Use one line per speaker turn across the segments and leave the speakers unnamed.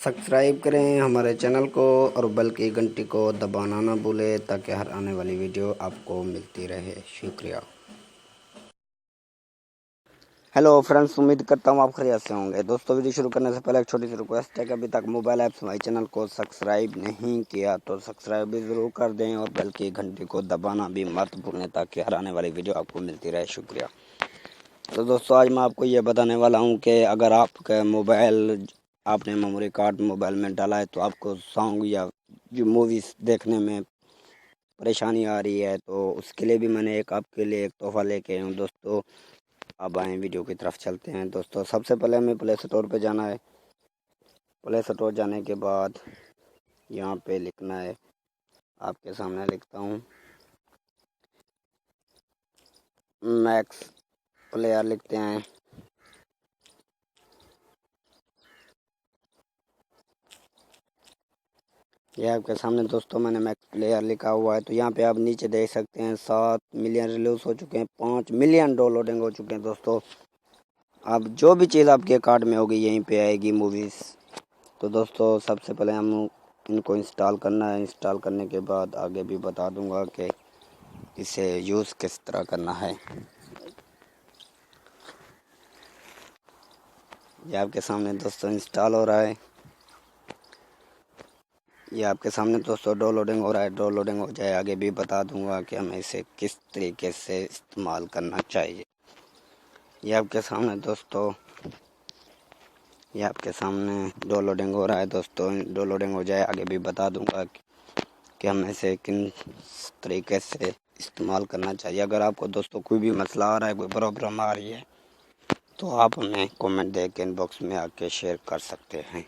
Subscribe करें हमारे channel को और बेल की घंटी को दबाना ना भूलें ताकि हर आने वाली वीडियो आपको मिलती रहे। शुक्रिया। हेलो फ्रेंड्स, उम्मीद करता हूँ आप खैरियत से होंगे। दोस्तों, वीडियो शुरू करने से पहले एक छोटी सी रिक्वेस्ट है कि अभी तक मोबाइल ऐप्स हमारे चैनल को सब्सक्राइब नहीं किया तो सब्सक्राइब भी ज़रूर कर दें और बेल की घंटी को दबाना भी मत भूलें ताकि हर आने वाली वीडियो आपको मिलती रहे। शुक्रिया। तो दोस्तों, आज मैं आपको ये बताने वाला हूँ कि अगर आपका मोबाइल आपने मेमोरी कार्ड मोबाइल में डाला है तो आपको सॉन्ग या जो मूवीज़ देखने में परेशानी आ रही है, तो उसके लिए भी मैंने आपके लिए एक तोहफ़ा लेके आया हूँ। दोस्तों, अब आए वीडियो की तरफ चलते हैं। दोस्तों, सबसे पहले हमें प्ले स्टोर पे जाना है। प्ले स्टोर जाने के बाद यहाँ पे लिखना है, आपके सामने लिखता हूँ मैक्स प्लेयर लिखते हैं। ये आपके सामने दोस्तों मैंने मैक्स प्लेयर लिखा हुआ है। तो यहाँ पे आप नीचे देख सकते हैं 7 मिलियन रिलीज हो चुके हैं, 5 मिलियन डाउनलोडिंग हो चुके हैं। दोस्तों, अब जो भी चीज़ आपके कार्ड में होगी यहीं पे आएगी मूवीज़। तो दोस्तों, सबसे पहले हम इनको इंस्टॉल करना है। इंस्टॉल करने के बाद आगे भी बता दूंगा कि इसे यूज़ किस तरह करना है। ये आपके सामने दोस्तों इंस्टॉल हो रहा है। ये आपके सामने दोस्तों डाउनलोडिंग हो रहा है। डाउनलोडिंग हो जाए आगे भी बता दूंगा कि हमें इसे किस तरीके से इस्तेमाल करना चाहिए। ये आपके सामने दोस्तों ये आपके सामने डाउनलोडिंग हो रहा है। दोस्तों, डाउनलोडिंग हो जाए आगे भी बता दूंगा कि हमें इसे किन तरीके से इस्तेमाल करना चाहिए। अगर आपको दोस्तों कोई भी मसला आ रहा है, कोई प्रॉब्लम आ रही है, तो आप हमें कमेंट दे के इनबॉक्स में आके शेयर कर सकते हैं।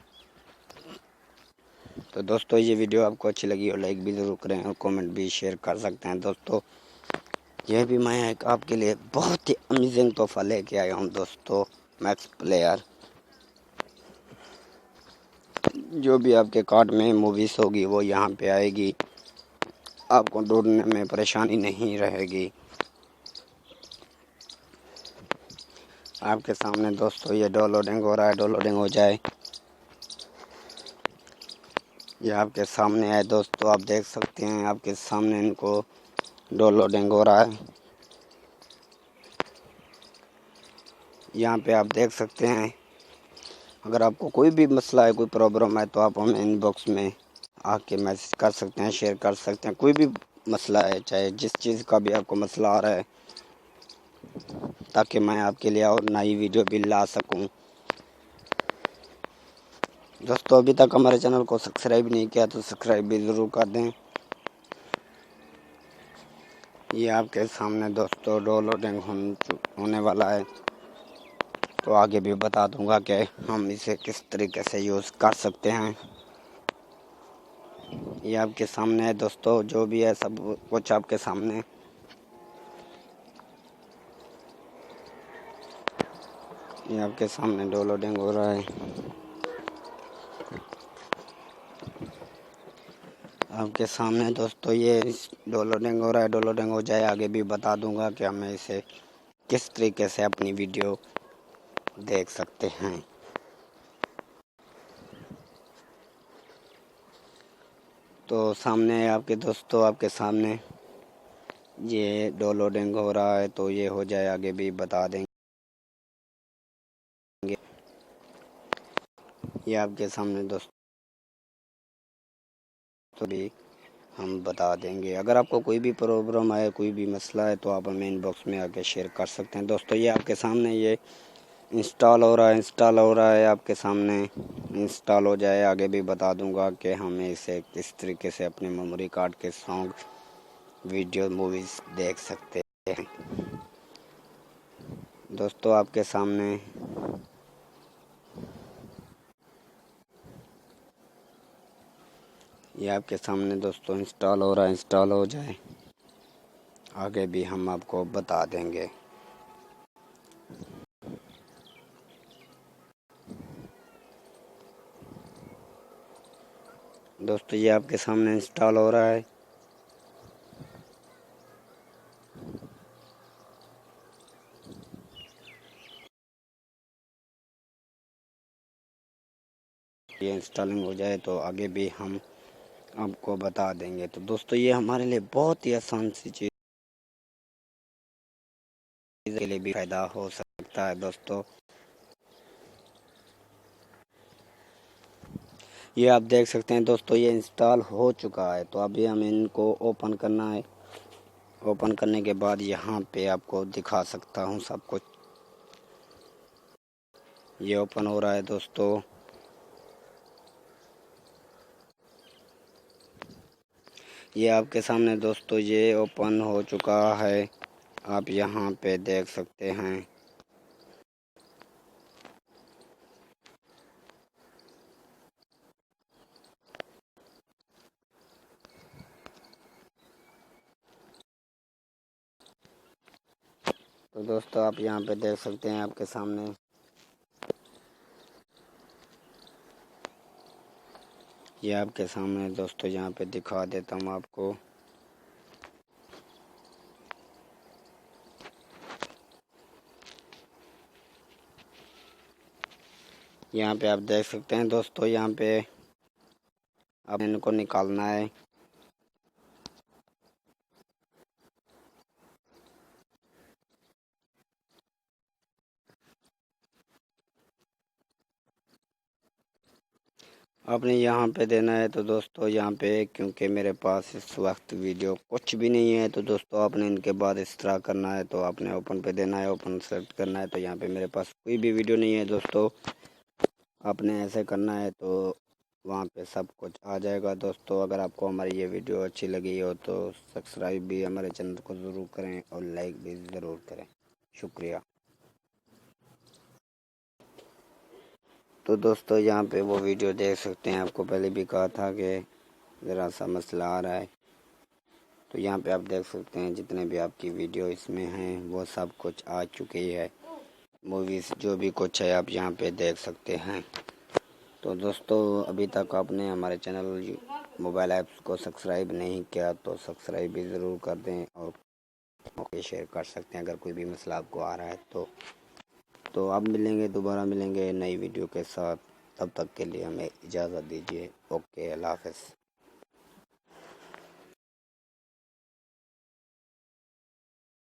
तो दोस्तों, ये वीडियो आपको अच्छी लगी और लाइक भी ज़रूर करें और कमेंट भी शेयर कर सकते हैं। दोस्तों, यह भी मैं एक आपके लिए बहुत ही अमेजिंग तोहफा लेके आया हूँ। दोस्तों, मैक्स प्लेयर, जो भी आपके कार्ड में मूवीज़ होगी वो यहाँ पे आएगी। आपको ढूंढने में परेशानी नहीं रहेगी। आपके सामने दोस्तों ये डाउनलोडिंग हो रहा है। डाउनलोडिंग हो जाए ये आपके सामने है। दोस्तों, आप देख सकते हैं आपके सामने इनको डाउनलोडिंग हो रहा है। यहाँ पे आप देख सकते हैं। अगर आपको कोई भी मसला है, कोई प्रॉब्लम है, तो आप हमें इनबॉक्स में आके मैसेज कर सकते हैं, शेयर कर सकते हैं। कोई भी मसला है, चाहे जिस चीज़ का भी आपको मसला आ रहा है, ताकि मैं आपके लिए और नई वीडियो भी ला सकूं। दोस्तों, अभी तक हमारे चैनल को सब्सक्राइब नहीं किया तो सब्सक्राइब भी ज़रूर कर दें। ये आपके सामने दोस्तों डाउनलोडिंग होने वाला है। तो आगे भी बता दूंगा कि हम इसे किस तरीके से यूज़ कर सकते हैं। ये आपके सामने है दोस्तों, जो भी है सब कुछ आपके सामने। ये आपके सामने डाउनलोडिंग हो रहा है। आपके सामने दोस्तों ये डाउनलोडिंग हो रहा है। डाउनलोडिंग हो जाए आगे भी बता दूंगा कि हमें इसे किस तरीके से अपनी वीडियो देख सकते हैं। तो सामने आपके दोस्तों, आपके सामने ये डाउनलोडिंग हो रहा है। तो ये हो जाए आगे भी बता देंगे। ये आपके सामने दोस्तों भी हम बता देंगे। अगर आपको कोई भी प्रॉब्लम है, कोई भी मसला है, तो आप हमें इनबॉक्स में आके शेयर कर सकते हैं। दोस्तों, ये आपके सामने ये इंस्टॉल हो रहा है। इंस्टॉल हो रहा है आपके सामने। इंस्टॉल हो जाए आगे भी बता दूंगा कि हमें इसे किस तरीके से अपने मेमोरी कार्ड के सॉन्ग, वीडियो, मूवीज़ देख सकते हैं। दोस्तों, आपके सामने ये आपके सामने दोस्तों इंस्टॉल हो रहा है। इंस्टॉल हो जाए आगे भी हम आपको बता देंगे। दोस्तों, ये आपके सामने इंस्टॉल हो रहा है। ये ये इंस्टॉलिंग हो जाए तो आगे भी हम आपको बता देंगे। तो दोस्तों ये हमारे लिए बहुत ही आसान सी चीज़ के लिए भी फ़ायदा हो सकता है दोस्तों। ये आप देख सकते हैं दोस्तों, ये इंस्टॉल हो चुका है। तो अभी हमें इनको ओपन करना है। ओपन करने के बाद यहाँ पे आपको दिखा सकता हूँ सब कुछ। ये ओपन हो रहा है दोस्तों। ये आपके सामने दोस्तों ये ओपन हो चुका है, आप यहाँ पे देख सकते हैं। तो दोस्तों आप यहाँ पे देख सकते हैं आपके सामने। ये आपके सामने दोस्तों यहाँ पे दिखा देता हूँ आपको। यहाँ पे आप देख सकते हैं दोस्तों, यहाँ पे अब इनको निकालना है। आपने यहाँ पे देना है। तो दोस्तों यहाँ पे क्योंकि मेरे पास इस वक्त वीडियो कुछ भी नहीं है, तो दोस्तों आपने इनके बाद इस तरह करना है। तो आपने ओपन पे देना है, ओपन सेलेक्ट करना है। तो यहाँ पे मेरे पास कोई भी वीडियो नहीं है दोस्तों, आपने ऐसे करना है तो वहाँ पे सब कुछ आ जाएगा। दोस्तों अगर आपको हमारी ये वीडियो अच्छी लगी हो तो सब्सक्राइब भी हमारे चैनल को ज़रूर करें और लाइक भी ज़रूर करें। शुक्रिया। तो दोस्तों यहाँ पे वो वीडियो देख सकते हैं। आपको पहले भी कहा था कि ज़रा सा मसला आ रहा है। तो यहाँ पे आप देख सकते हैं जितने भी आपकी वीडियो इसमें हैं वो सब कुछ आ चुकी है। मूवीज़ जो भी कुछ है आप यहाँ पे देख सकते हैं। तो दोस्तों अभी तक आपने हमारे चैनल मोबाइल ऐप्स को सब्सक्राइब नहीं किया तो सब्सक्राइब भी ज़रूर कर दें और शेयर कर सकते हैं अगर कोई भी मसला आपको आ रहा है तो अब मिलेंगे, दोबारा मिलेंगे नई वीडियो के साथ। तब तक के लिए हमें इजाज़त दीजिए। ओके, अल्लाह हाफ़िज़।